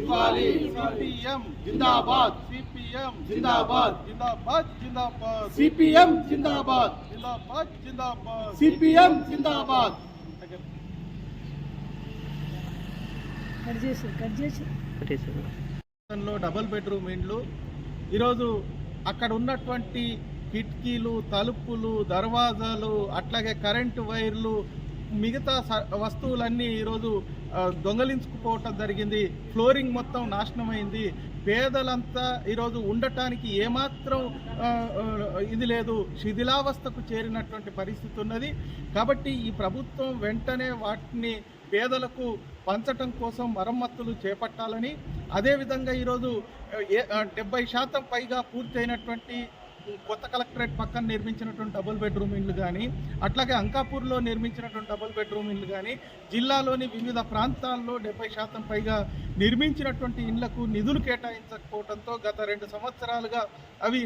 ఇవ్వాలి. సిపిఎం జిందాబాద్, సిపిఎం జిందాబాద్, జిందాబాద్ జిందాబాద్, సిపిఎం జిందాబాద్, జిందాబాద్ జిందాబాద్, సిపిఎం జిందాబాద్. Double bedroom ఇండ్లు ఈరోజు అక్కడ ఉన్నటువంటి కిటికీలు, తలుపులు, దర్వాజాలు, అట్లాగే కరెంటు వైర్లు, మిగతా వస్తువులన్నీ ఈరోజు దొంగలించుకుపోవటం జరిగింది. ఫ్లోరింగ్ మొత్తం నాశనమైంది. పేదలంతా ఈరోజు ఉండటానికి ఏమాత్రం ఇది లేదు, శిథిలావస్థకు చేరినటువంటి పరిస్థితి ఉన్నది. కాబట్టి ఈ ప్రభుత్వం వెంటనే వాటిని పేదలకు పంచటం కోసం మరమ్మతులు చేపట్టాలని, అదేవిధంగా ఈరోజు 70% పైగా పూర్తయినటువంటి కొత్త కలెక్టరేట్ పక్కన నిర్మించినటువంటి డబుల్ బెడ్రూమ్ ఇళ్ళు కానీ, అట్లాగే అంకాపూర్లో నిర్మించినటువంటి డబుల్ బెడ్రూమ్ ఇళ్ళు కానీ, జిల్లాలోని వివిధ ప్రాంతాల్లో 70% పైగా నిర్మించినటువంటి ఇళ్లకు నిధులు కేటాయించకపోవడంతో గత 2 సంవత్సరాలుగా అవి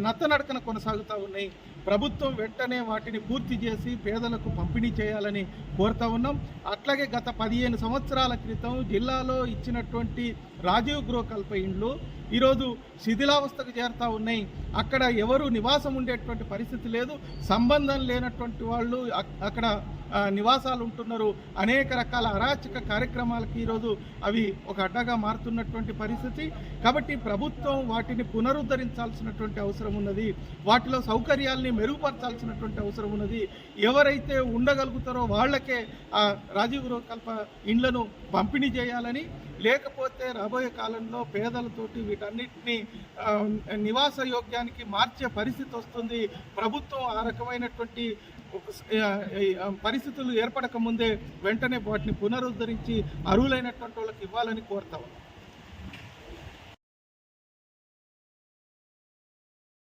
నత్తనడకన కొనసాగుతూ ఉన్నాయి. ప్రభుత్వం వెంటనే వాటిని పూర్తి చేసి పేదలకు పంపిణీ చేయాలని కోరుతా ఉన్నాం. అట్లాగే గత 15 సంవత్సరాల క్రితం జిల్లాలో ఇచ్చినటువంటి రాజీవ్ గృహకల్ప ఇండ్లు ఈరోజు శిథిలావస్థకు చేరుతూ ఉన్నాయి. అక్కడ ఎవరు నివాసం ఉండేటువంటి పరిస్థితి లేదు. సంబంధం లేనటువంటి వాళ్ళు అక్కడ నివాసాలు ఉంటున్నారు. అనేక రకాల అరాచక కార్యక్రమాలకి ఈరోజు అవి ఒక అడ్డగా మారుతున్నటువంటి పరిస్థితి. కాబట్టి ప్రభుత్వం వాటిని పునరుద్ధరించాల్సినటువంటి అవసరం ఉన్నది. వాటిలో సౌకర్యాల్ని మెరుగుపరచాల్సినటువంటి అవసరం ఉన్నది. ఎవరైతే ఉండగలుగుతారో వాళ్ళకే ఆ రాజీవ్ గృహకల్ప ఇండ్లను పంపిణీ చేయాలని, లేకపోతే రాబోయే కాలంలో పేదలతోటి వీటన్నిటినీ నివాస యోగ్యానికి మార్చే పరిస్థితి వస్తుంది. ప్రభుత్వం ఆ రకమైనటువంటి పరిస్థితులు ఏర్పడక ముందే వెంటనే వాటిని పునరుద్ధరించి అర్హులైనటువంటి వాళ్ళకి ఇవ్వాలని కోరుతాం.